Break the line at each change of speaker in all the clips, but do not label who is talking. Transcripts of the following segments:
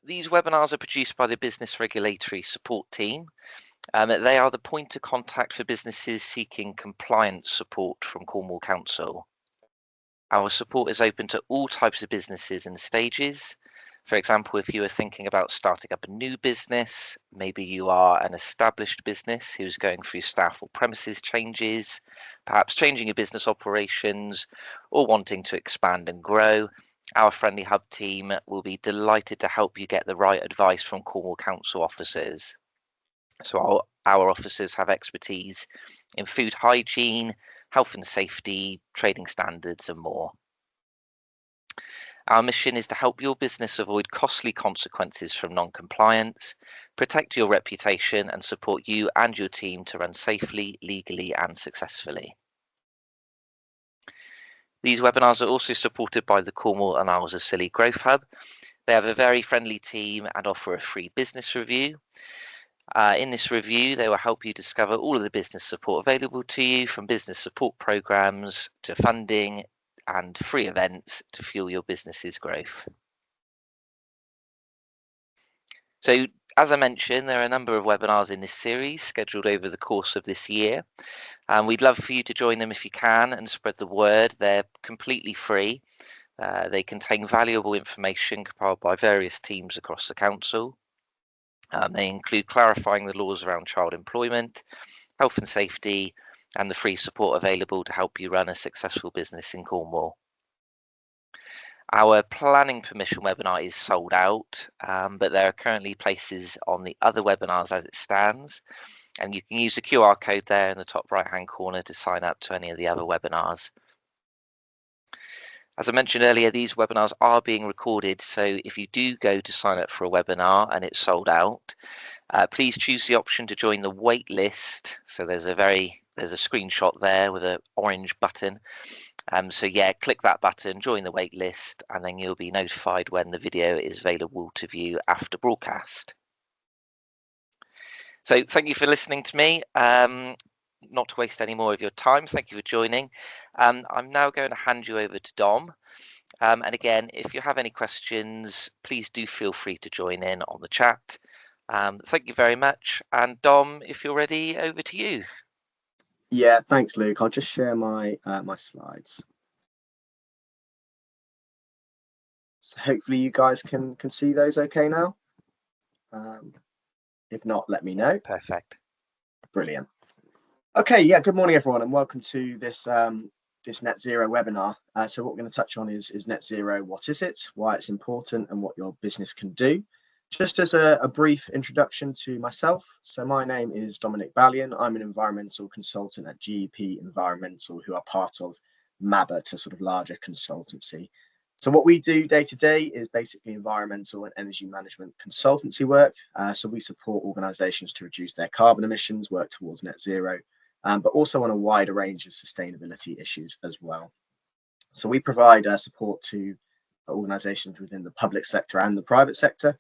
these webinars are produced by the Business Regulatory Support Team. They are the point of contact for businesses seeking compliance support from Cornwall Council. Our support is open to all types of businesses and stages. For example, if you are thinking about starting up a new business, maybe you are an established business who's going through staff or premises changes, perhaps changing your business operations, or wanting to expand and grow, our Friendly Hub team will be delighted to help you get the right advice from Cornwall Council officers. So our officers have expertise in food hygiene, health and safety, trading standards, and more. Our mission is to help your business avoid costly consequences from non-compliance, protect your reputation, and support you and your team to run safely, legally, and successfully. These webinars are also supported by the Cornwall and Isles of Scilly Growth Hub. They have a very friendly team and offer a free business review. In this review, they will help you discover all of the business support available to you, from business support programs to funding and free events to fuel your business's growth. So, as I mentioned, there are a number of webinars in this series scheduled over the course of this year. We'd love for you to join them if you can and spread the word. They're completely free. They contain valuable information compiled by various teams across the council. They include clarifying the laws around child employment, health and safety, and the free support available to help you run a successful business in Cornwall. Our planning permission webinar is sold out, but there are currently places on the other webinars as it stands, and you can use the QR code there in the top right hand corner to sign up to any of the other webinars. As I mentioned earlier, these webinars are being recorded, so if you do go to sign up for a webinar and it's sold out, please choose the option to join the wait list. So there's a screenshot there with an orange button. So yeah, click that button, join the wait list, and then you'll be notified when the video is available to view after broadcast. So thank you for listening to me. Not to waste any more of your time, thank you for joining. I'm now going to hand you over to Dom. And again, if you have any questions, please do feel free to join in on the chat. Thank you very much. And Dom, if you're ready, over to you.
Yeah, thanks, Luke. I'll just share my my slides. So hopefully you guys can see those okay now. If not, let me know.
Perfect.
Brilliant. Okay, yeah, good morning, everyone, and welcome to this this net zero webinar. So what we're going to touch on is net zero. What is it, why it's important, and what your business can do. Just as a brief introduction to myself, so my name is Dominic Ballion. I'm an environmental consultant at GEP Environmental, who are part of MABA, a sort of larger consultancy. So what we do day to day is basically environmental and energy management consultancy work. So we support organisations to reduce their carbon emissions, work towards net zero, but also on a wider range of sustainability issues as well. So we provide support to organisations within the public sector and the private sector,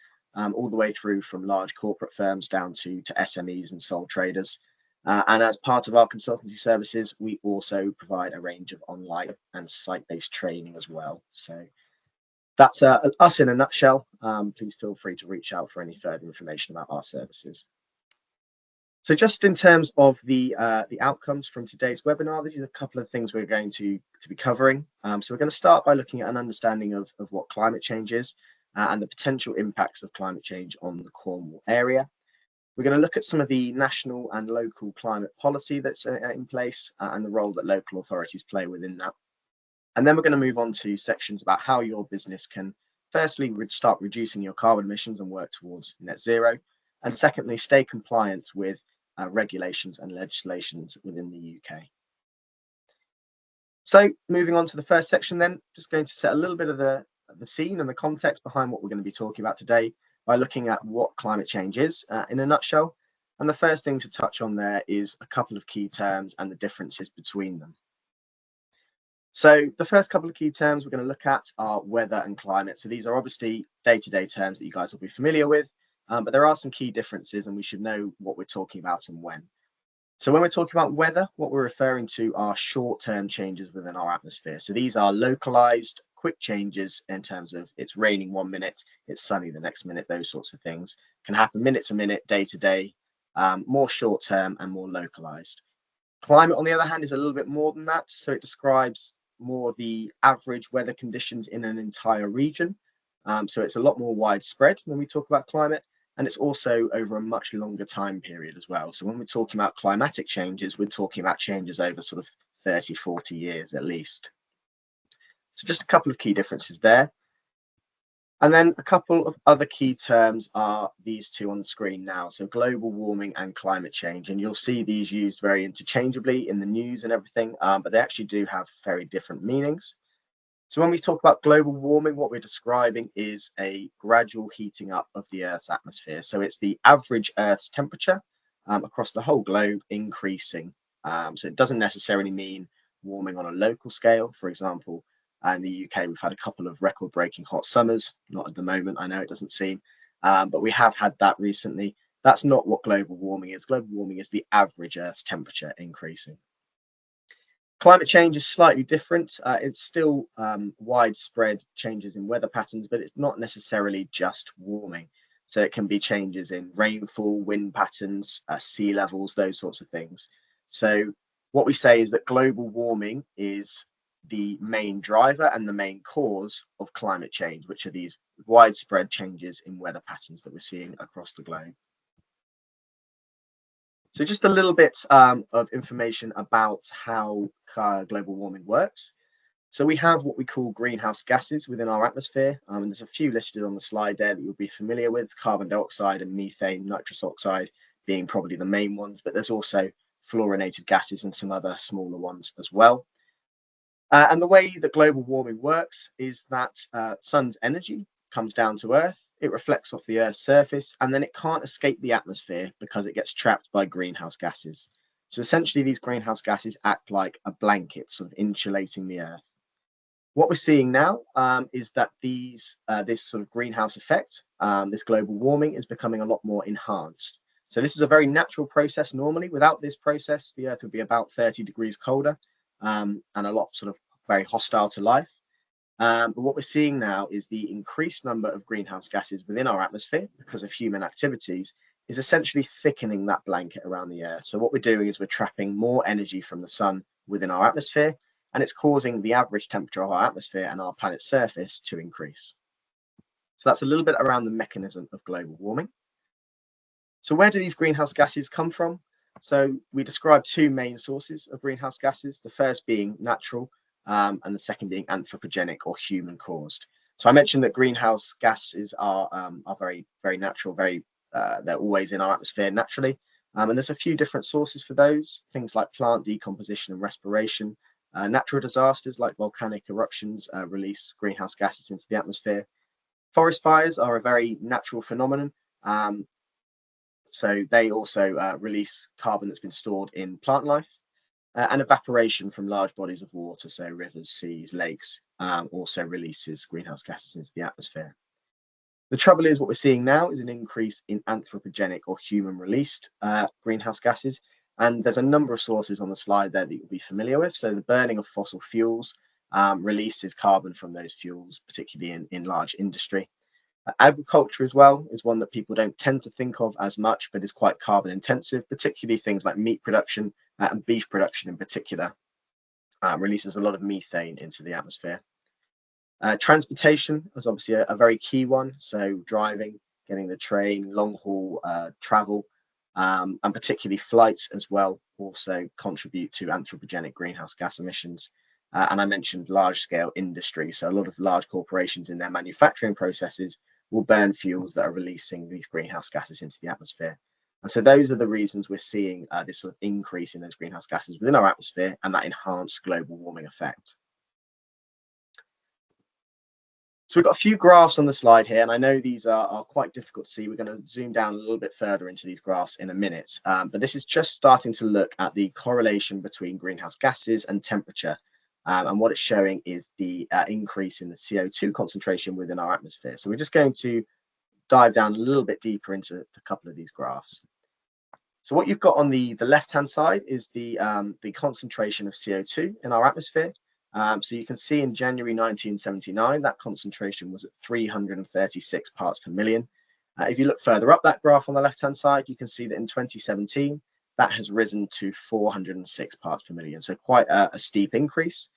all the way through from large corporate firms down to SMEs and sole traders. And as part of our consultancy services, we also provide a range of online and site-based training as well. So that's us in a nutshell. Please feel free to reach out for any further information about our services. So just in terms of the outcomes from today's webinar, these are a couple of things we're going to be covering. So we're going to start by looking at an understanding of what climate change is and the potential impacts of climate change on the Cornwall area. We're going to look at some of the national and local climate policy that's in place and the role that local authorities play within that. And then we're going to move on to sections about how your business can firstly start reducing your carbon emissions and work towards net zero. And secondly, stay compliant with regulations and legislations within the UK. So moving on to the first section then, just going to set a little bit of the scene and the context behind what we're going to be talking about today by looking at what climate change is in a nutshell. And the first thing to touch on there is a couple of key terms and the differences between them. So the first couple of key terms we're going to look at are weather and climate. So these are obviously day-to-day terms that you guys will be familiar with, but there are some key differences and we should know what we're talking about and when. So when we're talking about weather, what we're referring to are short-term changes within our atmosphere. So these are localized, quick changes in terms of it's raining 1 minute, it's sunny the next minute. Those sorts of things can happen minute to minute, day to day, more short term and more localized. Climate, on the other hand, is a little bit more than that. So it describes more the average weather conditions in an entire region. So it's a lot more widespread when we talk about climate, and it's also over a much longer time period as well. So when we're talking about climatic changes, we're talking about changes over sort of 30, 40 years at least. So just a couple of key differences there. And then a couple of other key terms are these two on the screen now. So global warming and climate change. And you'll see these used very interchangeably in the news and everything, but they actually do have very different meanings. So when we talk about global warming, what we're describing is a gradual heating up of the Earth's atmosphere. So it's the average Earth's temperature across the whole globe increasing. So it doesn't necessarily mean warming on a local scale. For example, in the UK, we've had a couple of record-breaking hot summers. Not at the moment, I know it doesn't seem, but we have had that recently. That's not what global warming is. Global warming is the average Earth's temperature increasing. Climate change is slightly different. It's still widespread changes in weather patterns, but it's not necessarily just warming. So it can be changes in rainfall, wind patterns, sea levels, those sorts of things. So what we say is that global warming is the main driver and the main cause of climate change, which are these widespread changes in weather patterns that we're seeing across the globe. So just a little bit of information about how global warming works. So we have what we call greenhouse gases within our atmosphere, and there's a few listed on the slide there that you'll be familiar with: carbon dioxide and methane, nitrous oxide being probably the main ones, but there's also fluorinated gases and some other smaller ones as well. And the way that global warming works is that sun's energy comes down to Earth, it reflects off the Earth's surface, and then it can't escape the atmosphere because it gets trapped by greenhouse gases. So essentially, these greenhouse gases act like a blanket, sort of insulating the Earth. What we're seeing now is that this sort of greenhouse effect, this global warming, is becoming a lot more enhanced. So this is a very natural process normally. Without this process, the Earth would be about 30 degrees colder and a lot sort of very hostile to life. But what we're seeing now is the increased number of greenhouse gases within our atmosphere because of human activities is essentially thickening that blanket around the Earth. So what we're doing is we're trapping more energy from the sun within our atmosphere, and it's causing the average temperature of our atmosphere and our planet's surface to increase. So that's a little bit around the mechanism of global warming. So where do these greenhouse gases come from? So we describe two main sources of greenhouse gases, the first being natural, and the second being anthropogenic or human caused. So I mentioned that greenhouse gases are very, very natural, they're always in our atmosphere naturally. And there's a few different sources for those, things like plant decomposition and respiration. Natural disasters like volcanic eruptions release greenhouse gases into the atmosphere. Forest fires are a very natural phenomenon. So they also release carbon that's been stored in plant life. And evaporation from large bodies of water, so rivers, seas, lakes, also releases greenhouse gases into the atmosphere. The trouble is, what we're seeing now is an increase in anthropogenic or human-released greenhouse gases. And there's a number of sources on the slide there that you'll be familiar with. So the burning of fossil fuels releases carbon from those fuels, particularly in large industry. Agriculture as well is one that people don't tend to think of as much, but is quite carbon intensive, particularly things like meat production and beef production in particular, releases a lot of methane into the atmosphere. Transportation is obviously a very key one. So driving, getting the train, long haul travel, and particularly flights as well also contribute to anthropogenic greenhouse gas emissions. And I mentioned large scale industry. So a lot of large corporations in their manufacturing processes will burn fuels that are releasing these greenhouse gases into the atmosphere. And so those are the reasons we're seeing this sort of increase in those greenhouse gases within our atmosphere and that enhanced global warming effect. So we've got a few graphs on the slide here, and I know these are quite difficult to see. We're going to zoom down a little bit further into these graphs in a minute, but this is just starting to look at the correlation between greenhouse gases and temperature. And what it's showing is the increase in the CO2 concentration within our atmosphere. So we're just going to dive down a little bit deeper into a couple of these graphs. So what you've got on the left-hand side is the concentration of CO2 in our atmosphere. So you can see in January 1979, that concentration was at 336 parts per million. If you look further up that graph on the left-hand side, you can see that in 2017, that has risen to 406 parts per million. So quite a steep increase,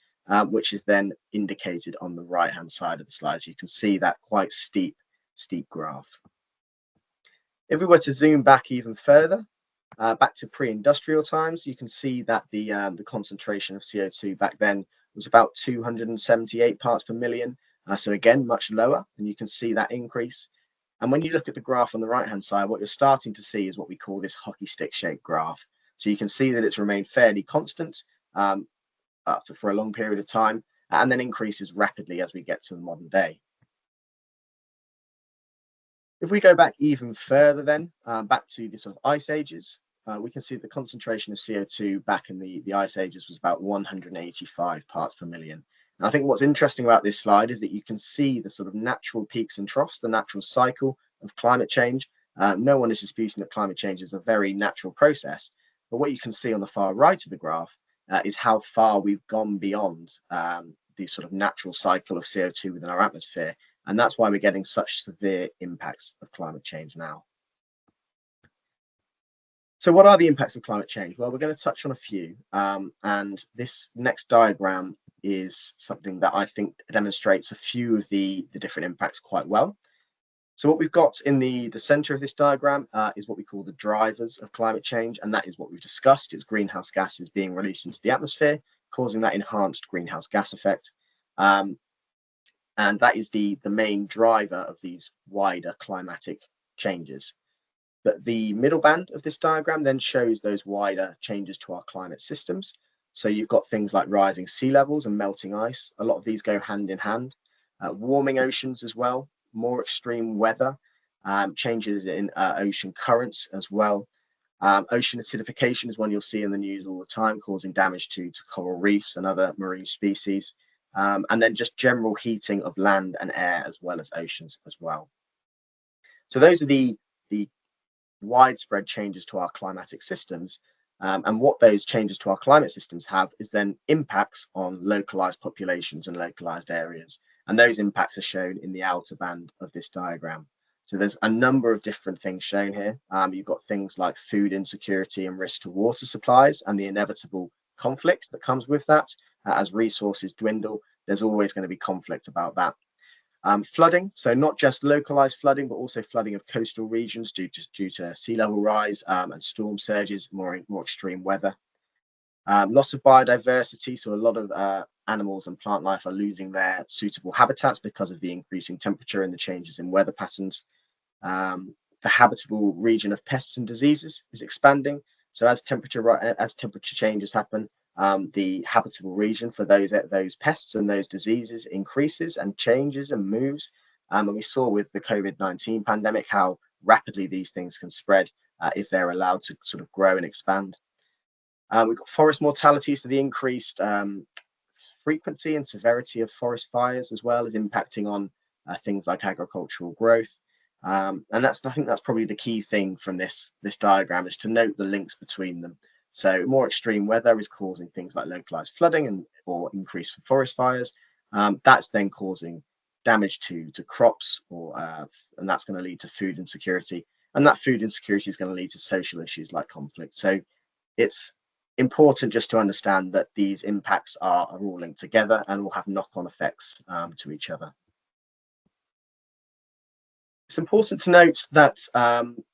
which is then indicated on the right-hand side of the slide. So you can see that quite steep graph. If we were to zoom back even further, back to pre-industrial times, you can see that the concentration of CO2 back then was about 278 parts per million. So again, much lower, and you can see that increase. And when you look at the graph on the right-hand side, what you're starting to see is what we call this hockey stick shaped graph. So you can see that it's remained fairly constant for a long period of time, and then increases rapidly as we get to the modern day. If we go back even further then, back to the sort of ice ages, we can see the concentration of CO2 back in the ice ages was about 185 parts per million. And I think what's interesting about this slide is that you can see the sort of natural peaks and troughs, the natural cycle of climate change. No one is disputing that climate change is a very natural process, but what you can see on the far right of the graph is how far we've gone beyond the sort of natural cycle of CO2 within our atmosphere. And that's why we're getting such severe impacts of climate change now. So what are the impacts of climate change? Well, we're going to touch on a few. And this next diagram is something that I think demonstrates a few of the different impacts quite well. So what we've got in the center of this diagram is what we call the drivers of climate change. And that is what we've discussed. It's greenhouse gases being released into the atmosphere, causing that enhanced greenhouse gas effect. And that is the main driver of these wider climatic changes. But the middle band of this diagram then shows those wider changes to our climate systems. So you've got things like rising sea levels and melting ice. A lot of these go hand in hand. Warming oceans as well, more extreme weather, changes in ocean currents as well. Ocean acidification is one you'll see in the news all the time, causing damage to coral reefs and other marine species. And then just general heating of land and air as well as oceans as well. So those are the widespread changes to our climatic systems. And what those changes to our climate systems have is then impacts on localized populations and localized areas. And those impacts are shown in the outer band of this diagram. So there's a number of different things shown here. You've got things like food insecurity and risk to water supplies and the inevitable conflict that comes with that. As resources dwindle, there's always going to be conflict about that. Flooding, so not just localized flooding, but also flooding of coastal regions due to sea level rise and storm surges, more extreme weather. Loss of biodiversity, so a lot of animals and plant life are losing their suitable habitats because of the increasing temperature and the changes in weather patterns. The habitable region of pests and diseases is expanding. So as temperature changes happen, the habitable region for those pests and those diseases increases and changes and moves. And we saw with the COVID-19 pandemic how rapidly these things can spread if they're allowed to sort of grow and expand. We've got forest mortality, so the increased frequency and severity of forest fires as well is impacting on things like agricultural growth. And I think that's probably the key thing from this diagram, is to note the links between them. So more extreme weather is causing things like localized flooding or increased forest fires. That's then causing damage to crops, and that's going to lead to food insecurity. And that food insecurity is going to lead to social issues like conflict. So it's important just to understand that these impacts are all linked together and will have knock-on effects to each other. It's important to note that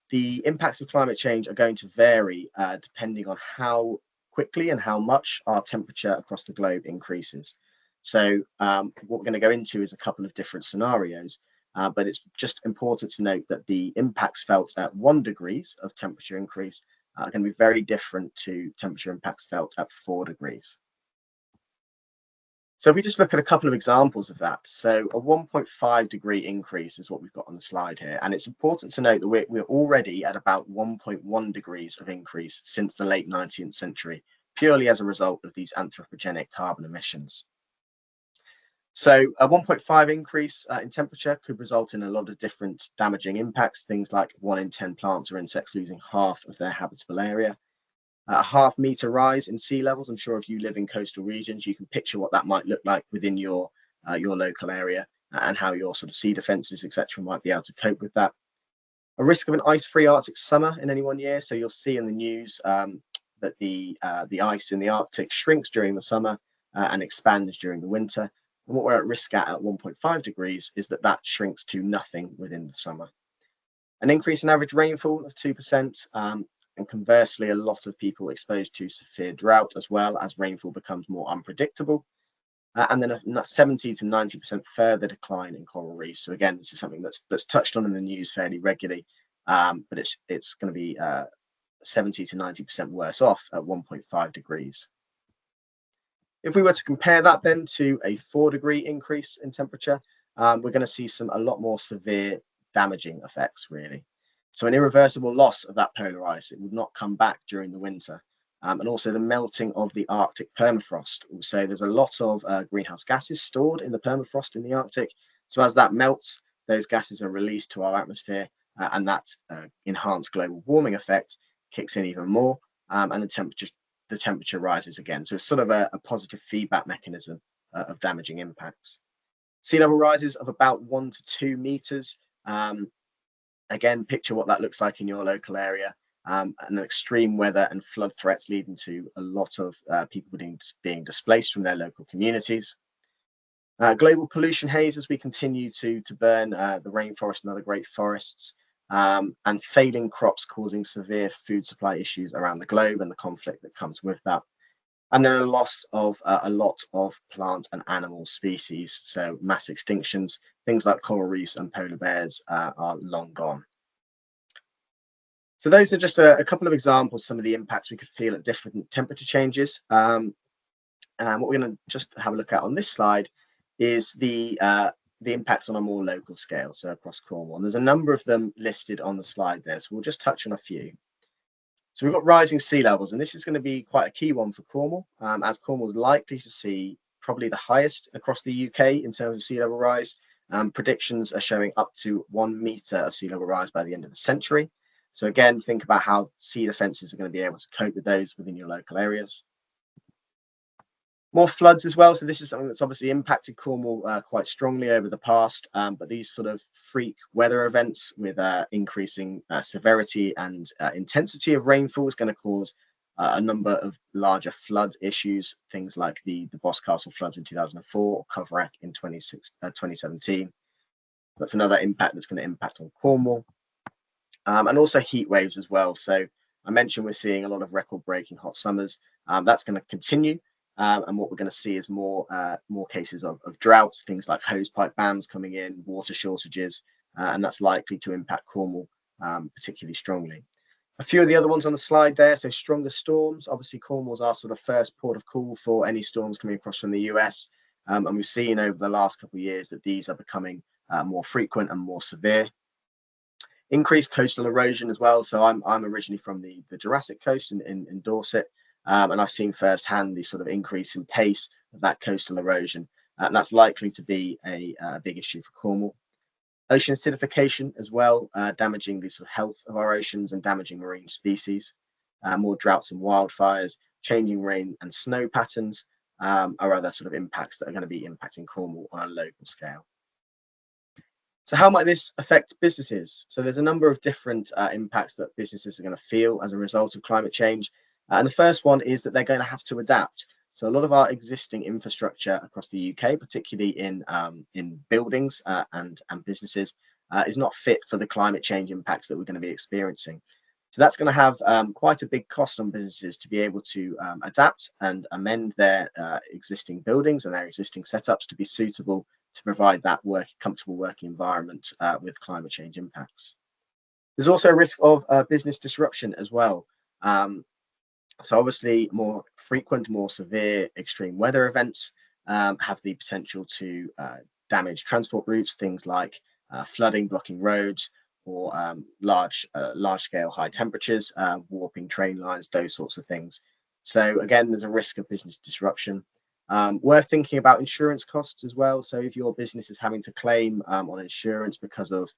the impacts of climate change are going to vary depending on how quickly and how much our temperature across the globe increases. So what we're going to go into is a couple of different scenarios, but it's just important to note that the impacts felt at 1 degree of temperature increase are going to be very different to temperature impacts felt at 4 degrees. So if we just look at a couple of examples of that, so a 1.5 degree increase is what we've got on the slide here. And it's important to note that we're already at about 1.1 degrees of increase since the late 19th century, purely as a result of these anthropogenic carbon emissions. So a 1.5 increase in temperature could result in a lot of different damaging impacts, things like 1 in 10 plants or insects losing half of their habitable area. a half-meter rise in sea levels. I'm sure if you live in coastal regions, you can picture what that might look like within your local area, and how your sort of sea defences, etc., might be able to cope with that. A risk of an ice-free Arctic summer in any one year. So you'll see in the news that the ice in the Arctic shrinks during the summer and expands during the winter. And what we're at risk at 1.5 degrees is that that shrinks to nothing within the summer. An increase in average rainfall of 2%, and conversely, a lot of people exposed to severe drought as well, as rainfall becomes more unpredictable. And then a 70 to 90% further decline in coral reefs. So again, this is something that's touched on in the news fairly regularly, but it's going to be 70 to 90% worse off at 1.5 degrees. If we were to compare that then to a 4-degree increase in temperature, we're going to see a lot more severe damaging effects, really. So an irreversible loss of that polar ice, it would not come back during the winter. And also the melting of the Arctic permafrost. Also, there's a lot of greenhouse gases stored in the permafrost in the Arctic. So as that melts, those gases are released to our atmosphere, and that enhanced global warming effect kicks in even more, and the temperature rises again. So it's sort of a positive feedback mechanism of damaging impacts. Sea level rises of about 1 to 2 meters. Again, picture what that looks like in your local area. And the extreme weather and flood threats leading to a lot of people being displaced from their local communities. Global pollution haze as we continue to burn the rainforest and other great forests, and failing crops causing severe food supply issues around the globe, and the conflict that comes with that. And then a loss of a lot of plant and animal species, so mass extinctions. Things like coral reefs and polar bears are long gone. So those are just a couple of examples, some of the impacts we could feel at different temperature changes. And what we're going to just have a look at on this slide is the impact on a more local scale, so across Cornwall. And there's a number of them listed on the slide there, so we'll just touch on a few. So we've got rising sea levels, and this is going to be quite a key one for Cornwall, as Cornwall is likely to see probably the highest across the UK in terms of sea level rise. Predictions are showing up to 1 metre of sea level rise by the end of the century. So again, think about how sea defences are going to be able to cope with those within your local areas. More floods as well. So this is something that's obviously impacted Cornwall quite strongly over the past, but these sort of freak weather events with increasing severity and intensity of rainfall is going to cause a number of larger flood issues, things like the Boscastle floods in 2004, or Coverack in 2017. That's another impact that's going to impact on Cornwall. And also heat waves as well. So I mentioned we're seeing a lot of record-breaking hot summers. That's going to continue. And what we're going to see is more cases of droughts, things like hosepipe bans coming in, water shortages, and that's likely to impact Cornwall particularly strongly. A few of the other ones on the slide there, so stronger storms. Obviously, Cornwall's our sort of first port of call for any storms coming across from the US. And we've seen over the last couple of years that these are becoming more frequent and more severe. Increased coastal erosion as well. So I'm originally from the Jurassic Coast in Dorset. And I've seen firsthand the sort of increase in pace of that coastal erosion. And that's likely to be a big issue for Cornwall. Ocean acidification as well, damaging the sort of health of our oceans and damaging marine species. More droughts and wildfires, changing rain and snow patterns are other sort of impacts that are going to be impacting Cornwall on a local scale. So how might this affect businesses? So there's a number of different impacts that businesses are going to feel as a result of climate change. And the first one is that they're going to have to adapt. So a lot of our existing infrastructure across the UK, particularly in buildings and businesses, is not fit for the climate change impacts that we're going to be experiencing. So that's going to have quite a big cost on businesses to be able to adapt and amend their existing buildings and their existing setups to be suitable to provide that comfortable working environment with climate change impacts. There's also a risk of business disruption as well. So obviously more frequent, more severe extreme weather events have the potential to damage transport routes, things like flooding, blocking roads, or large-scale high temperatures, warping train lines, those sorts of things. So again, there's a risk of business disruption. Worth thinking about insurance costs as well. So if your business is having to claim on insurance because of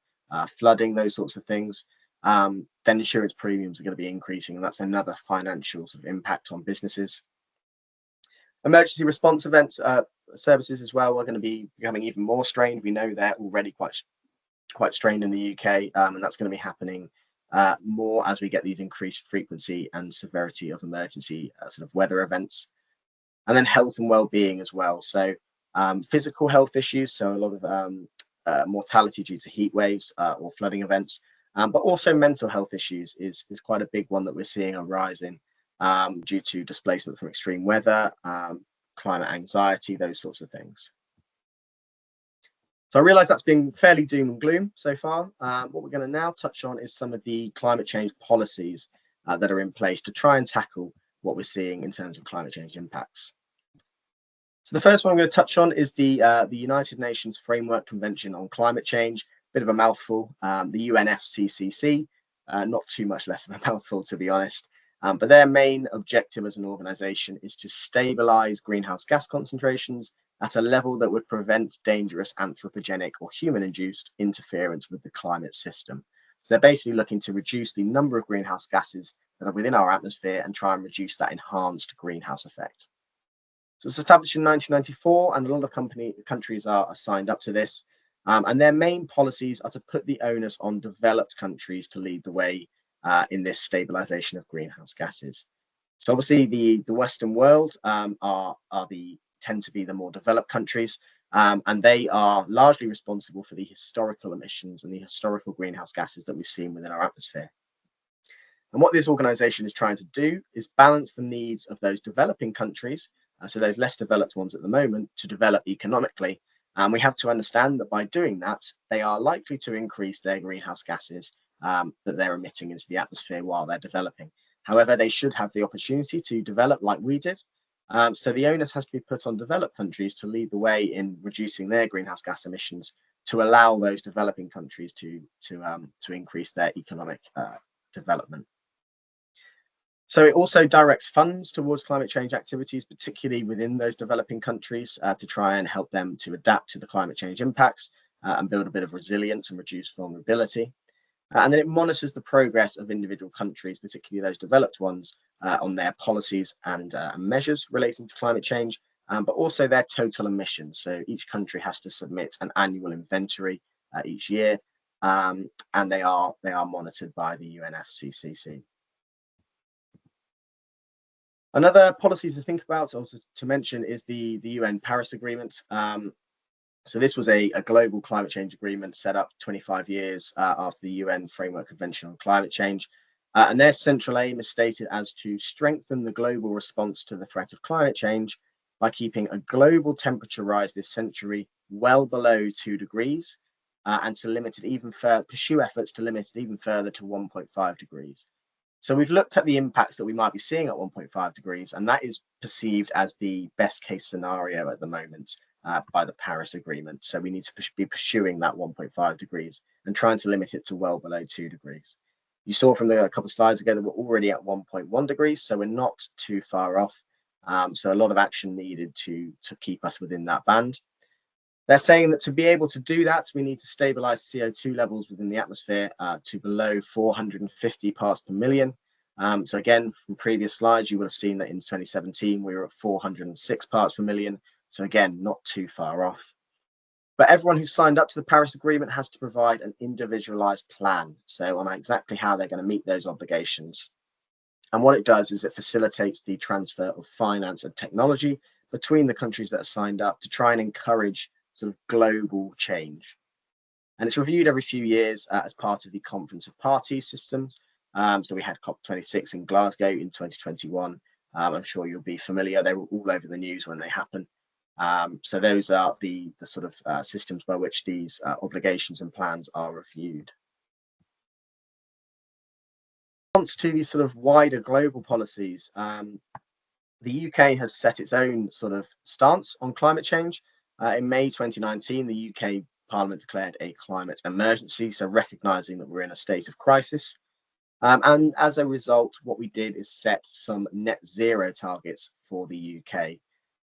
flooding, those sorts of things, then insurance premiums are going to be increasing, and that's another financial sort of impact on businesses. Emergency response events services as well are going to be becoming even more strained. We know they're already quite strained in the UK, and that's going to be happening more as we get these increased frequency and severity of emergency sort of weather events. And then health and well-being as well. So physical health issues, so a lot of mortality due to heat waves or flooding events, but also mental health issues is quite a big one that we're seeing a rise in due to displacement from extreme weather, climate anxiety, those sorts of things. So I realise that's been fairly doom and gloom so far. What we're going to now touch on is some of the climate change policies that are in place to try and tackle what we're seeing in terms of climate change impacts. So the first one I'm going to touch on is the United Nations Framework Convention on Climate Change. Bit of a mouthful, the UNFCCC, not too much less of a mouthful, to be honest. But their main objective as an organisation is to stabilise greenhouse gas concentrations at a level that would prevent dangerous anthropogenic or human-induced interference with the climate system. So they're basically looking to reduce the number of greenhouse gases that are within our atmosphere and try and reduce that enhanced greenhouse effect. So it's established in 1994, and a lot of countries are signed up to this. And their main policies are to put the onus on developed countries to lead the way in this stabilization of greenhouse gases. So obviously the Western world tend to be the more developed countries, and they are largely responsible for the historical emissions and the historical greenhouse gases that we've seen within our atmosphere. And what this organization is trying to do is balance the needs of those developing countries, so those less developed ones at the moment, to develop economically. And we have to understand that by doing that, they are likely to increase their greenhouse gases that they're emitting into the atmosphere while they're developing. However, they should have the opportunity to develop like we did. So the onus has to be put on developed countries to lead the way in reducing their greenhouse gas emissions to allow those developing countries to increase their economic development. So it also directs funds towards climate change activities, particularly within those developing countries, to try and help them to adapt to the climate change impacts and build a bit of resilience and reduce vulnerability. And then it monitors the progress of individual countries, particularly those developed ones, on their policies and measures relating to climate change, but also their total emissions. So each country has to submit an annual inventory each year, and they are monitored by the UNFCCC. Another policy to think about, also to mention, is the UN Paris Agreement. So this was a global climate change agreement set up 25 years after the UN Framework Convention on Climate Change. And their central aim is stated as to strengthen the global response to the threat of climate change by keeping a global temperature rise this century well below 2 degrees and to pursue efforts to limit it even further to 1.5 degrees. So we've looked at the impacts that we might be seeing at 1.5 degrees, and that is perceived as the best case scenario at the moment by the Paris Agreement. So we need to be pursuing that 1.5 degrees and trying to limit it to well below 2 degrees. You saw from a couple of slides ago that we're already at 1.1 degrees, so we're not too far off. So a lot of action needed to keep us within that band. They're saying that to be able to do that, we need to stabilize CO2 levels within the atmosphere to below 450 parts per million. So again, from previous slides, you will have seen that in 2017, we were at 406 parts per million. So again, not too far off. But everyone who signed up to the Paris Agreement has to provide an individualized plan. So on exactly how they're going to meet those obligations. And what it does is it facilitates the transfer of finance and technology between the countries that are signed up to try and encourage sort of global change. And it's reviewed every few years as part of the Conference of Parties systems. So we had COP26 in Glasgow in 2021. I'm sure you'll be familiar. They were all over the news when they happen. So those are the sort of systems by which these obligations and plans are reviewed. In response to these sort of wider global policies, the UK has set its own sort of stance on climate change. In May 2019, the UK Parliament declared a climate emergency, so recognising that we're in a state of crisis. And as a result, what we did is set some net zero targets for the UK.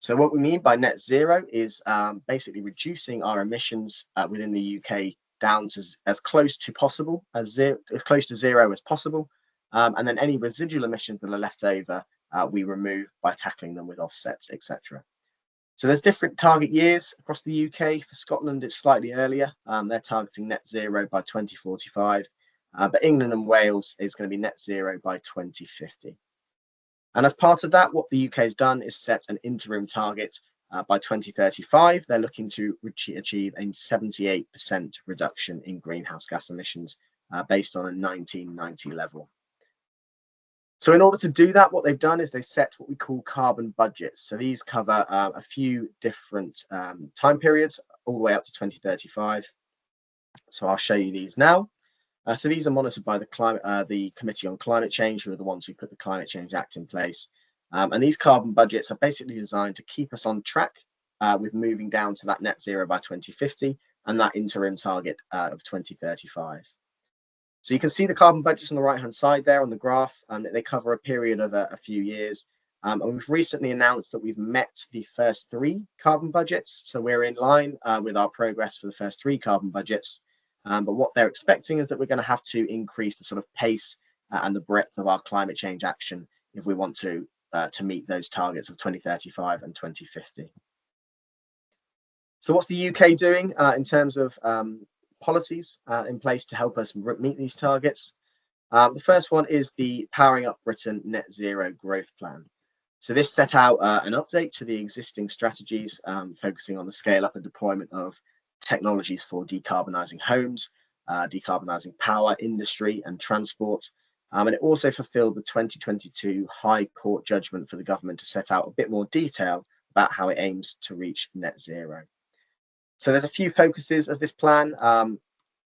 So what we mean by net zero is basically reducing our emissions within the UK down to as close to possible as close to zero as possible, and then any residual emissions that are left over we remove by tackling them with offsets, etc. So there's different target years across the UK. For Scotland, it's slightly earlier. They're targeting net zero by 2045, but England and Wales is going to be net zero by 2050. And as part of that, what the UK has done is set an interim target. By 2035, they're looking to achieve a 78% reduction in greenhouse gas emissions based on a 1990 level. So in order to do that, what they've done is they set what we call carbon budgets. So these cover a few different time periods all the way up to 2035. So I'll show you these now. So these are monitored by the Committee on Climate Change, who are the ones who put the Climate Change Act in place. And these carbon budgets are basically designed to keep us on track with moving down to that net zero by 2050 and that interim target of 2035. So you can see the carbon budgets on the right hand side there on the graph, and they cover a period of a few years. And we've recently announced that we've met the first 3 carbon budgets. So we're in line with our progress for the first 3 carbon budgets. But what they're expecting is that we're going to have to increase the sort of pace and the breadth of our climate change action if we want to meet those targets of 2035 and 2050. So what's the UK doing in terms of policies in place to help us meet these targets? The first one is the Powering Up Britain Net Zero Growth Plan. So this set out an update to the existing strategies, focusing on the scale up and deployment of technologies for decarbonising homes, decarbonising power, industry and transport. And it also fulfilled the 2022 High Court judgment for the government to set out a bit more detail about how it aims to reach net zero. So there's a few focuses of this plan.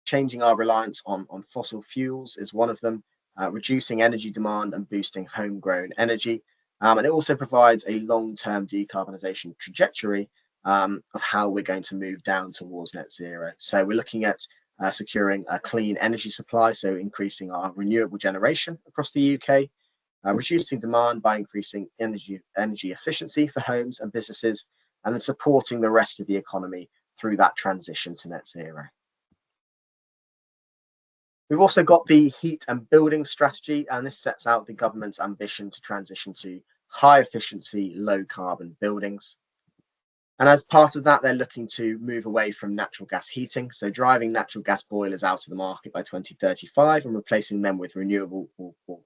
Changing our reliance on fossil fuels is one of them, reducing energy demand and boosting homegrown energy. And it also provides a long-term decarbonisation trajectory of how we're going to move down towards net zero. So we're looking at securing a clean energy supply, so increasing our renewable generation across the UK, reducing demand by increasing energy efficiency for homes and businesses, and then supporting the rest of the economy through that transition to net zero. We've also got the heat and building strategy, and this sets out the government's ambition to transition to high efficiency, low carbon buildings. And as part of that, they're looking to move away from natural gas heating, so driving natural gas boilers out of the market by 2035 and replacing them with renewable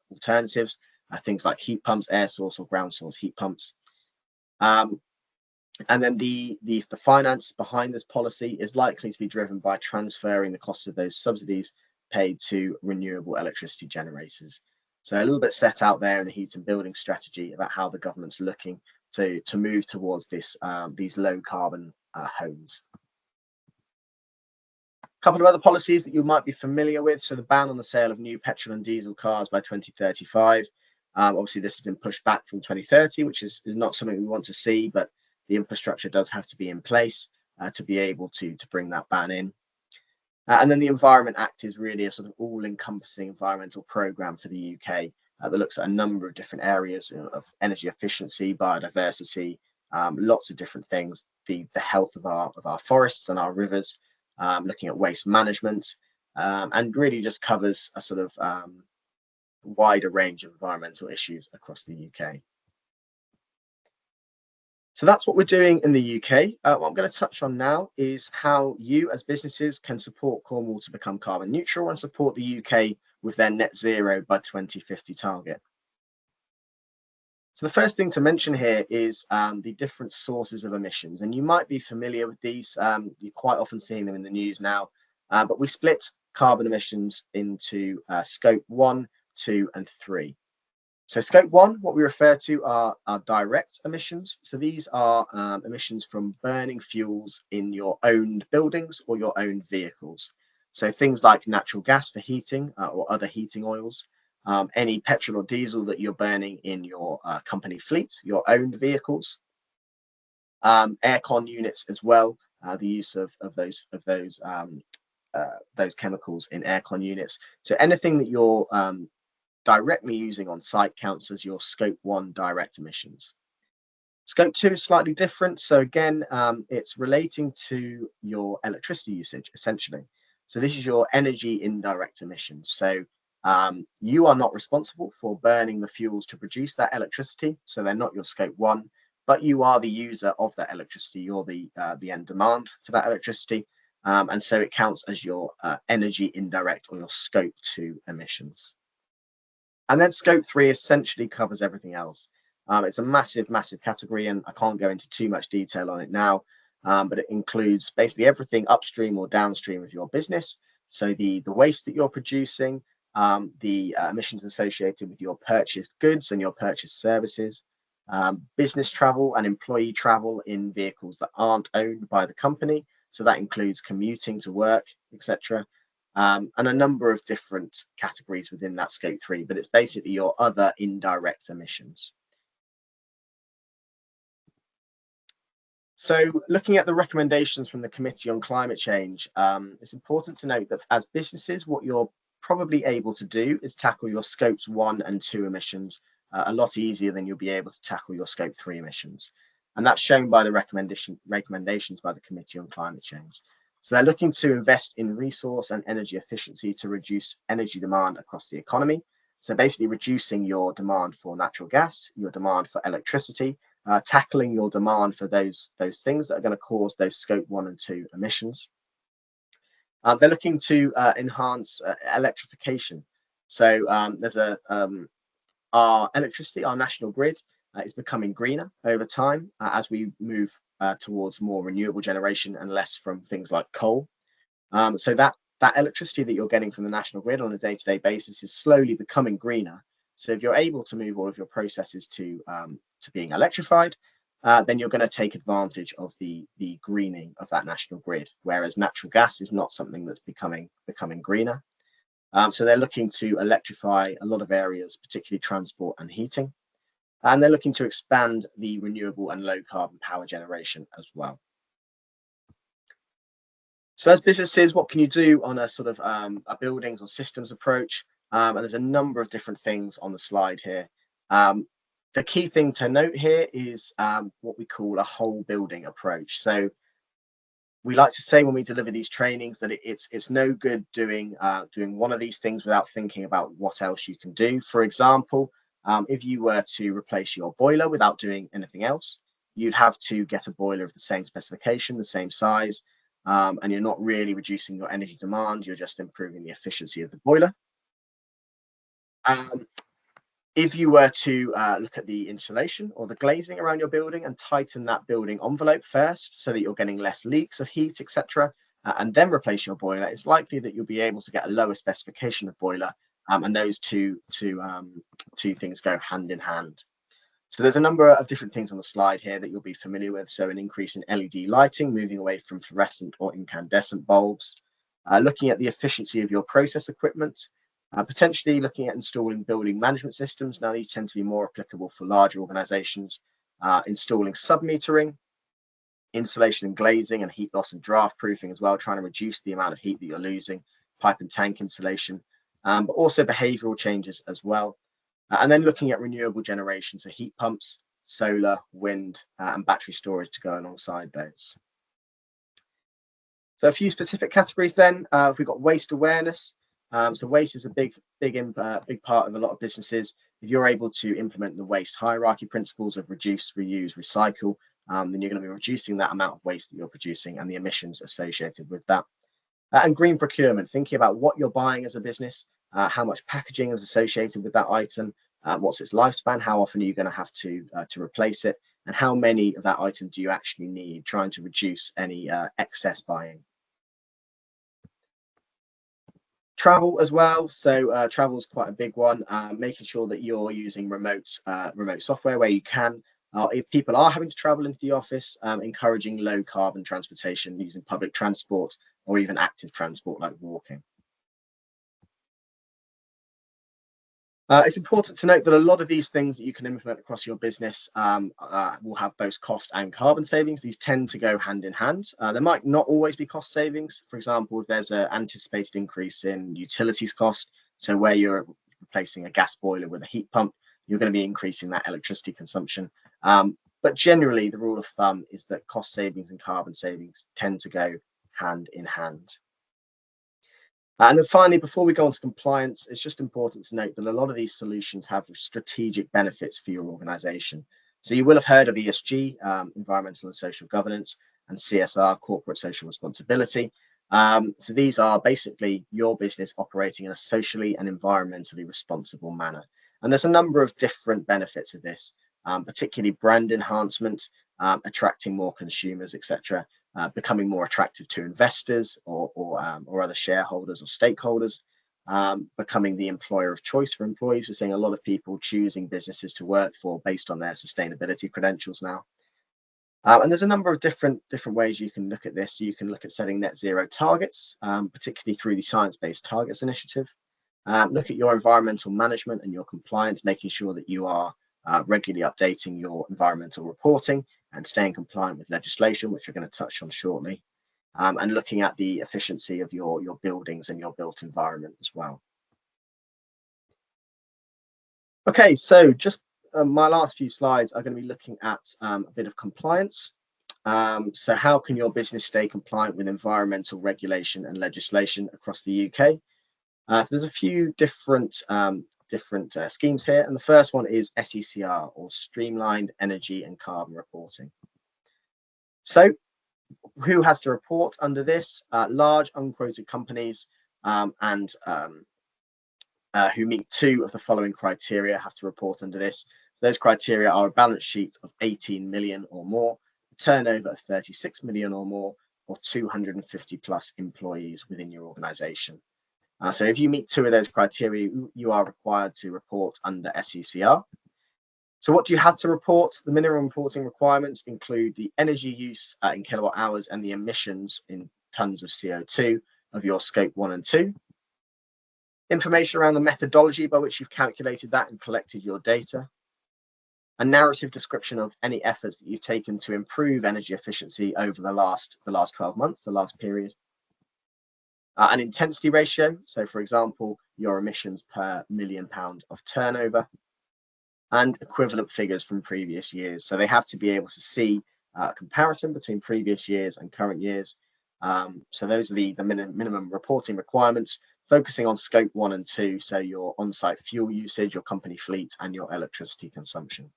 alternatives, things like heat pumps, air source or ground source heat pumps. And then the finance behind this policy is likely to be driven by transferring the cost of those subsidies paid to renewable electricity generators. So a little bit set out there in the heat and building strategy about how the government's looking to move towards this these low carbon homes. A couple of other policies that you might be familiar with. So the ban on the sale of new petrol and diesel cars by 2035. Obviously this has been pushed back from 2030, which is not something we want to see, but the infrastructure does have to be in place to be able to bring that ban in. And then the Environment Act is really a sort of all-encompassing environmental programme for the UK that looks at a number of different areas of energy efficiency, biodiversity, lots of different things, the health of our forests and our rivers, looking at waste management, and really just covers a sort of wider range of environmental issues across the UK. So that's what we're doing in the UK. What I'm going to touch on now is how you as businesses can support Cornwall to become carbon neutral and support the UK with their net zero by 2050 target. So the first thing to mention here is the different sources of emissions, and you might be familiar with these. You're quite often seeing them in the news now, but we split carbon emissions into scope 1, 2 and 3. So scope 1, what we refer to are direct emissions. So these are emissions from burning fuels in your owned buildings or your owned vehicles. So things like natural gas for heating or other heating oils, any petrol or diesel that you're burning in your company fleet, your owned vehicles, aircon units as well, the use of those chemicals in aircon units. So anything that you're directly using on site counts as your scope 1 direct emissions. Scope 2 is slightly different. So again, it's relating to your electricity usage, essentially. So this is your energy indirect emissions. So you are not responsible for burning the fuels to produce that electricity. So they're not your scope 1, but you are the user of that electricity. You're the end demand for that electricity. And so it counts as your energy indirect or your scope 2 emissions. And then scope 3 essentially covers everything else. It's a massive, massive category, and I can't go into too much detail on it now, but it includes basically everything upstream or downstream of your business. So the waste that you're producing, the emissions associated with your purchased goods and your purchased services, business travel and employee travel in vehicles that aren't owned by the company. So that includes commuting to work, etc. And a number of different categories within that scope 3, but it's basically your other indirect emissions. So looking at the recommendations from the Committee on Climate Change, it's important to note that as businesses, what you're probably able to do is tackle your scopes 1 and 2 emissions a lot easier than you'll be able to tackle your scope 3 emissions. And that's shown by the recommendations by the Committee on Climate Change. So they're looking to invest in resource and energy efficiency to reduce energy demand across the economy. So basically reducing your demand for natural gas, your demand for electricity, tackling your demand for those things that are going to cause those scope 1 and 2 emissions. They're looking to enhance electrification. So there's our electricity, our national grid is becoming greener over time as we move towards more renewable generation and less from things like coal. So that electricity that you're getting from the national grid on a day-to-day basis is slowly becoming greener. So if you're able to move all of your processes to being electrified, then you're going to take advantage of the greening of that national grid, whereas natural gas is not something that's becoming greener. So they're looking to electrify a lot of areas, particularly transport and heating. And they're looking to expand the renewable and low carbon power generation as well. So as businesses, what can you do on a sort of a buildings or systems approach? And there's a number of different things on the slide here. The key thing to note here is what we call a whole building approach. So we like to say when we deliver these trainings that it's no good doing one of these things without thinking about what else you can do. For example, if you were to replace your boiler without doing anything else, you'd have to get a boiler of the same specification, the same size, and you're not really reducing your energy demand, you're just improving the efficiency of the boiler. If you were to look at the insulation or the glazing around your building and tighten that building envelope first so that you're getting less leaks of heat, etc., and then replace your boiler, it's likely that you'll be able to get a lower specification of boiler, and those two things go hand in hand. So there's a number of different things on the slide here that you'll be familiar with. So an increase in LED lighting, moving away from fluorescent or incandescent bulbs, looking at the efficiency of your process equipment, potentially looking at installing building management systems. Now, these tend to be more applicable for larger organizations. Installing sub-metering, insulation and glazing, and heat loss and draft proofing as well, trying to reduce the amount of heat that you're losing, pipe and tank insulation, but also behavioral changes as well. And then looking at renewable generation, so heat pumps, solar, wind, and battery storage to go alongside those. So a few specific categories then. We've got waste awareness. So waste is a big part of a lot of businesses. If you're able to implement the waste hierarchy principles of reduce, reuse, recycle, then you're going to be reducing that amount of waste that you're producing and the emissions associated with that. And green procurement, thinking about what you're buying as a business, how much packaging is associated with that item, what's its lifespan, how often are you going to have to replace it, and how many of that item do you actually need, trying to reduce any excess buying. Travel as well. So travel is quite a big one, making sure that you're using remote software where you can. If people are having to travel into the office, encouraging low carbon transportation using public transport or even active transport like walking. It's important to note that a lot of these things that you can implement across your business will have both cost and carbon savings. These tend to go hand in hand. There might not always be cost savings. For example, if there's an anticipated increase in utilities cost, so where you're replacing a gas boiler with a heat pump, you're going to be increasing that electricity consumption. But generally, the rule of thumb is that cost savings and carbon savings tend to go hand in hand. And then finally, before we go on to compliance, it's just important to note that a lot of these solutions have strategic benefits for your organization. So you will have heard of ESG, environmental and social governance, and CSR, corporate social responsibility. So these are basically your business operating in a socially and environmentally responsible manner. And there's a number of different benefits of this, particularly brand enhancement, attracting more consumers, etc., becoming more attractive to investors or other shareholders or stakeholders, becoming the employer of choice for employees. We're seeing a lot of people choosing businesses to work for based on their sustainability credentials now. And there's a number of different ways you can look at this. You can look at setting net zero targets, particularly through the Science-Based Targets Initiative. Look at your environmental management and your compliance, making sure that you are regularly updating your environmental reporting and staying compliant with legislation, which we're going to touch on shortly, and looking at the efficiency of your buildings and your built environment as well. Okay, so just my last few slides are going to be looking at a bit of compliance. So how can your business stay compliant with environmental regulation and legislation across the UK? So there's a few different schemes here, and the first one is SECR, or Streamlined Energy and Carbon Reporting. So who has to report under this? Large unquoted companies and who meet two of the following criteria have to report under this. So those criteria are a balance sheet of 18 million or more, a turnover of 36 million or more, or 250 plus employees within your organization. So if you meet two of those criteria, you are required to report under SECR. So what do you have to report? The minimum reporting requirements include the energy use in kilowatt hours and the emissions in tons of CO2 of your scope 1 and 2. Information around the methodology by which you've calculated that and collected your data. A narrative description of any efforts that you've taken to improve energy efficiency over the last 12 months, the last period. An intensity ratio, so for example, your emissions per £1 million of turnover, and equivalent figures from previous years. So they have to be able to see a comparison between previous years and current years. So those are the minimum reporting requirements, focusing on scope 1 and 2, so your on-site fuel usage, your company fleet, and your electricity consumption.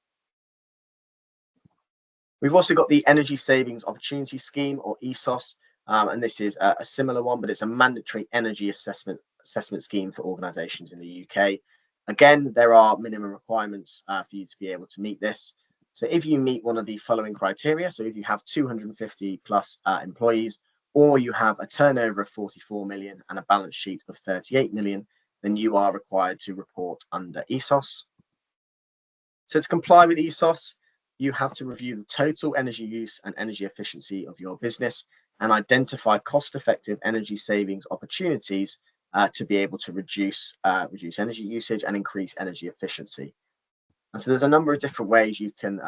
We've also got the Energy Savings Opportunity Scheme, or ESOS, and this is a similar one, but it's a mandatory energy assessment scheme for organisations in the UK. Again, there are minimum requirements for you to be able to meet this. So if you meet one of the following criteria, so if you have 250 plus employees, or you have a turnover of 44 million and a balance sheet of 38 million, then you are required to report under ESOS. So to comply with ESOS, you have to review the total energy use and energy efficiency of your business and identify cost-effective energy savings opportunities to be able to reduce energy usage and increase energy efficiency. And so there's a number of different ways you can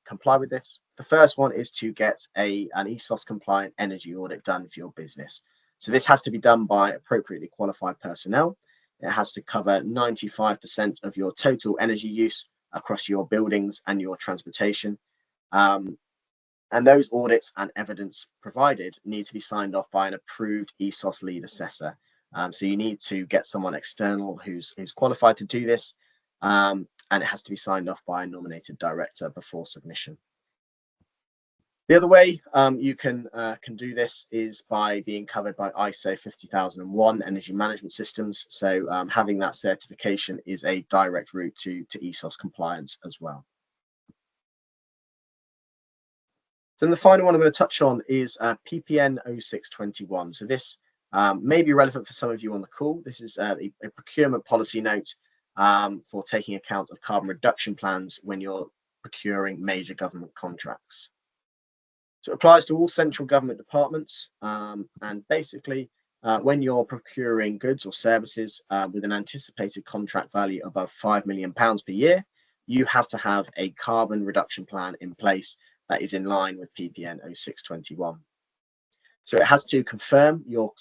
comply with this. The first one is to get an ESOS compliant energy audit done for your business. So this has to be done by appropriately qualified personnel. It has to cover 95% of your total energy use across your buildings and your transportation. And those audits and evidence provided need to be signed off by an approved ESOS lead assessor. So you need to get someone external who's qualified to do this, and it has to be signed off by a nominated director before submission. The other way you can do this is by being covered by ISO 50001 energy management systems. So having that certification is a direct route to ESOS compliance as well. Then the final one I'm going to touch on is PPN 0621. So this may be relevant for some of you on the call. This is a procurement policy note for taking account of carbon reduction plans when you're procuring major government contracts. So it applies to all central government departments, and basically when you're procuring goods or services with an anticipated contract value above £5 million per year, you have to have a carbon reduction plan in place that is in line with PPN 0621. So it has to confirm your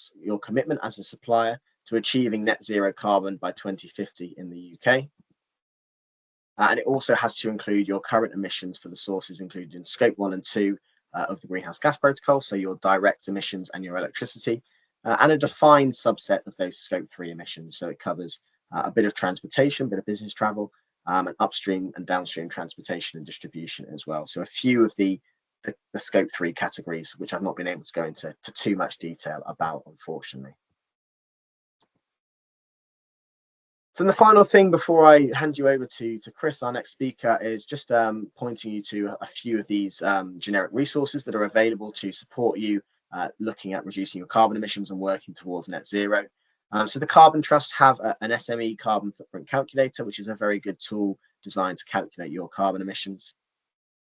commitment as a supplier to achieving net zero carbon by 2050 in the UK. And it also has to include your current emissions for the sources included in scope 1 and 2 of the greenhouse gas protocol, so your direct emissions and your electricity, and a defined subset of those scope 3 emissions. So it covers a bit of transportation, a bit of business travel, and upstream and downstream transportation and distribution as well. So a few of the scope 3 categories, which I've not been able to go into too much detail about, unfortunately. So the final thing before I hand you over to Chris, our next speaker, is just pointing you to a few of these generic resources that are available to support you looking at reducing your carbon emissions and working towards net zero. So the Carbon Trust have an SME carbon footprint calculator, which is a very good tool designed to calculate your carbon emissions.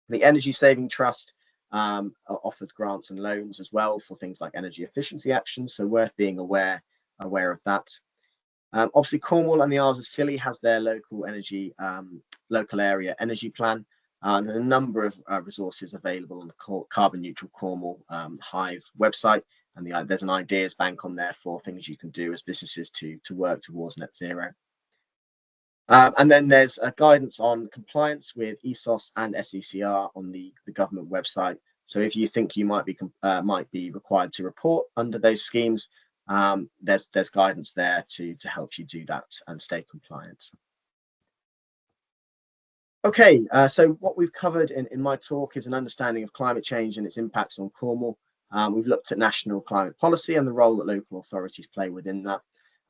The Energy Saving Trust offers grants and loans as well for things like energy efficiency actions, so worth being aware of that. Obviously, Cornwall and the Isles of Scilly has their local area energy plan. There's a number of resources available on the Carbon Neutral Cornwall Hive website, and there's an ideas bank on there for things you can do as businesses to work towards net zero. And then there's a guidance on compliance with ESOS and SECR on the government website. So if you think you might be required to report under those schemes, there's guidance there to help you do that and stay compliant. Okay, so what we've covered in my talk is an understanding of climate change and its impacts on Cornwall. We've looked at national climate policy and the role that local authorities play within that.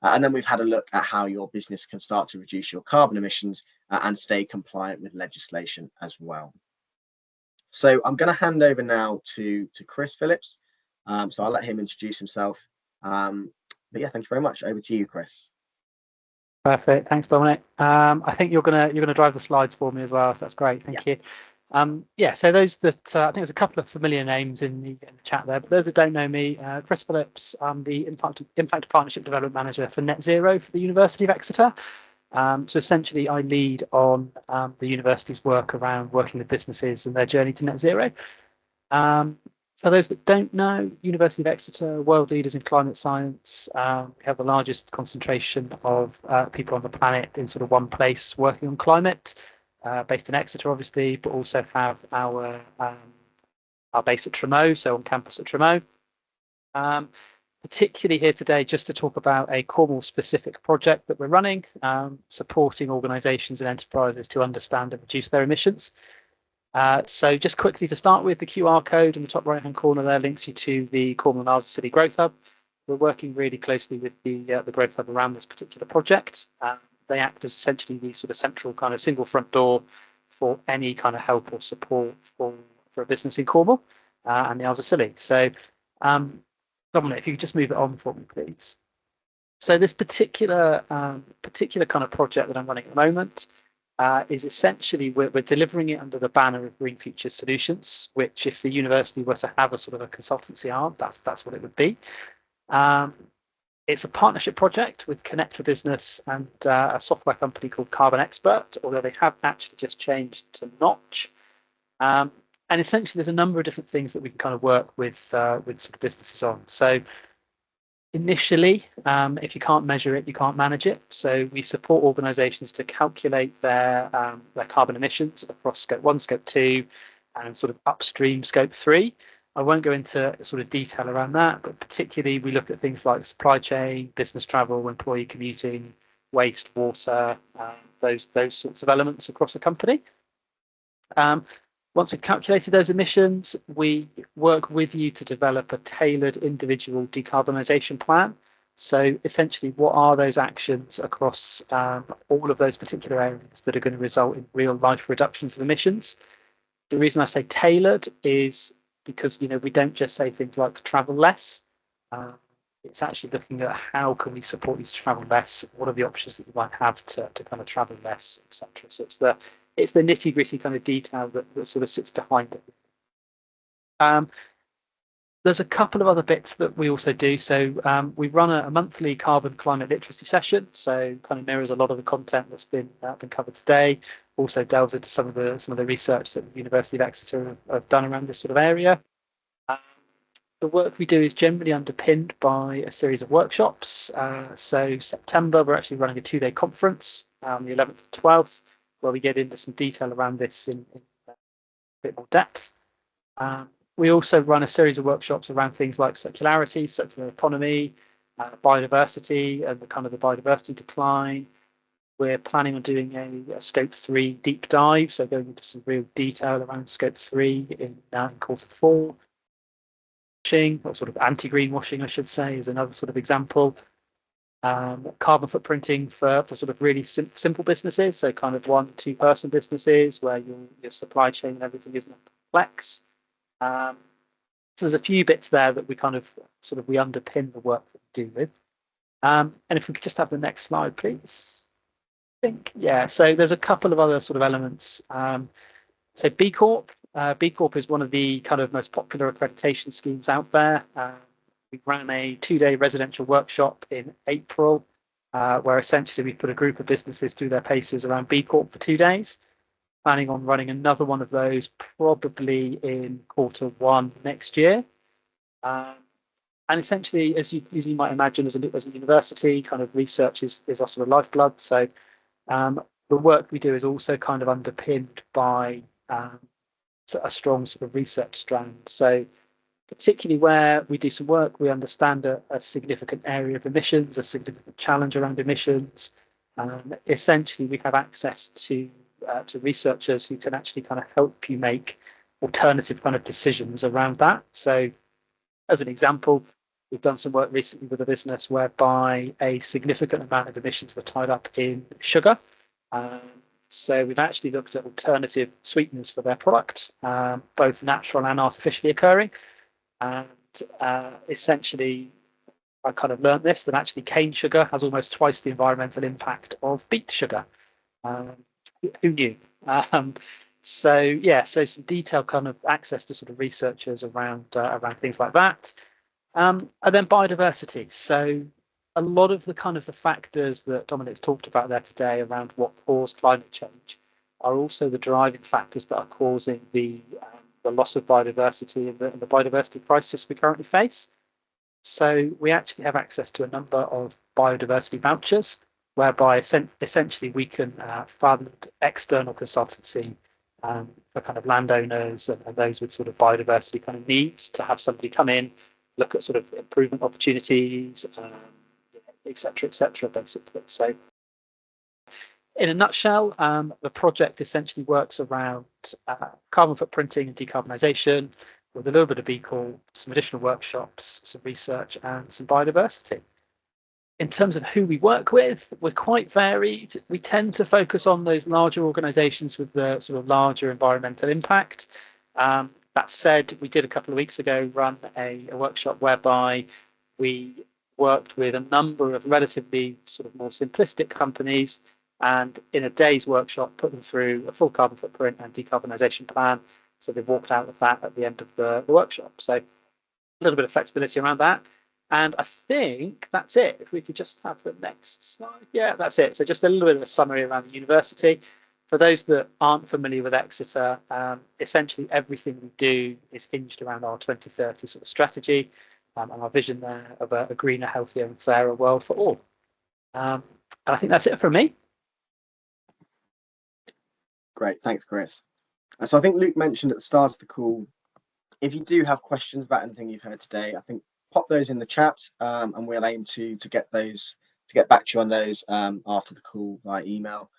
And then we've had a look at how your business can start to reduce your carbon emissions and stay compliant with legislation as well. So I'm going to hand over now to Chris Phillips. So I'll let him introduce himself. But yeah, thank you very much. Over to you, Chris.
Perfect. Thanks, Dominic. I think you're gonna drive the slides for me as well. So that's great. Thank you. Yeah. So those that I think there's a couple of familiar names in the chat there, but those that don't know me, Chris Phillips. I'm the Impact Partnership Development Manager for Net Zero for the University of Exeter. So essentially, I lead on the university's work around working with businesses and their journey to net zero. For those that don't know, University of Exeter, world leaders in climate science. We have the largest concentration of people on the planet in sort of one place working on climate, based in Exeter, obviously, but also have our base at Tremoe, so on campus at Tremoe. Particularly here today just to talk about a Cornwall-specific project that we're running, supporting organisations and enterprises to understand and reduce their emissions. So just quickly to start with, the QR code in the top right-hand corner there links you to the Cornwall and Isles of Scilly Growth Hub. We're working really closely with the Growth Hub around this particular project. They act as essentially the sort of central kind of single front door for any kind of help or support for a business in Cornwall and the Isles of Scilly. So Dominic, if you could just move it on for me, please. So this particular kind of project that I'm running at the moment is essentially we're delivering it under the banner of Green Future Solutions, which if the university were to have a sort of a consultancy arm, that's what it would be. It's a partnership project with Connect for Business and a software company called Carbon Expert, although they have actually just changed to Notch. And essentially, there's a number of different things that we can kind of work with sort of businesses on. So initially, if you can't measure it, you can't manage it. So we support organisations to calculate their carbon emissions across Scope 1, Scope 2, and sort of upstream Scope 3. I won't go into sort of detail around that, but particularly we look at things like supply chain, business travel, employee commuting, waste, water, those sorts of elements across the company. Once we've calculated those emissions, we work with you to develop a tailored individual decarbonisation plan. So essentially, what are those actions across all of those particular areas that are going to result in real life reductions of emissions? The reason I say tailored is because we don't just say things like travel less. It's actually looking at how can we support you to travel less, what are the options that you might have to kind of travel less, etc. So it's the nitty gritty kind of detail that sort of sits behind it. There's a couple of other bits that we also do. So we run a monthly carbon climate literacy session. So kind of mirrors a lot of the content that's been covered today. Also delves into some of the research that the University of Exeter have done around this sort of area. The work we do is generally underpinned by a series of workshops. So September, we're actually running a 2-day conference, the 11th and 12th, where we get into some detail around this in a bit more depth. We also run a series of workshops around things like circularity, circular economy, biodiversity, and the biodiversity decline. We're planning on doing a Scope 3 deep dive, so going into some real detail around Scope 3 in Q4. Washing, or sort of anti-greenwashing, I should say, is another sort of example. Carbon footprinting for sort of really simple businesses, so kind of 1-2 person businesses where your supply chain and everything isn't complex. So there's a few bits there that we we underpin the work that we do with. And if we could just have the next slide, please. I think, yeah, so there's a couple of other sort of elements. So B Corp. B Corp is one of the kind of most popular accreditation schemes out there. We ran a 2-day residential workshop in April, where essentially we put a group of businesses through their paces around B Corp for 2 days. Planning on running another one of those probably in Q1 next year. And essentially, as you might imagine, as a university, kind of research is our sort of lifeblood. So the work we do is also kind of underpinned by a strong sort of research strand. So particularly where we do some work, we understand a significant area of emissions, a significant challenge around emissions. Essentially, we have access to researchers who can actually kind of help you make alternative kind of decisions around that. So as an example, we've done some work recently with a business whereby a significant amount of emissions were tied up in sugar. So we've actually looked at alternative sweeteners for their product, both natural and artificially occurring. And essentially, I kind of learned this, that actually cane sugar has almost twice the environmental impact of beet sugar. Who knew? So yeah, so some detailed kind of access to sort of researchers around things like that. And then biodiversity. So a lot of the kind of the factors that Dominic's talked about there today around what caused climate change are also the driving factors that are causing the loss of biodiversity and the biodiversity crisis we currently face. So we actually have access to a number of biodiversity vouchers, whereby essentially we can fund external consultancy for kind of landowners and those with sort of biodiversity kind of needs to have somebody come in, look at sort of improvement opportunities, et cetera, basically. So in a nutshell, the project essentially works around carbon footprinting and decarbonisation with a little bit of B Corp, some additional workshops, some research and some biodiversity. In terms of who we work with, we're quite varied. We tend to focus on those larger organisations with the sort of larger environmental impact. That said, we did a couple of weeks ago run a workshop whereby we worked with a number of relatively sort of more simplistic companies, and in a day's workshop put them through a full carbon footprint and decarbonisation plan. So they walked out with that at the end of the workshop. So a little bit of flexibility around that. And I think that's it. If we could just have the next slide. Yeah, that's it. So just a little bit of a summary around the university. For those that aren't familiar with Exeter, essentially everything we do is hinged around our 2030 sort of strategy and our vision there of a greener, healthier and fairer world for all. And I think that's it from me.
Great, thanks, Chris. So I think Luke mentioned at the start of the call, if you do have questions about anything you've heard today, I think pop those in the chat and we'll aim to get back to you on those after the call by email.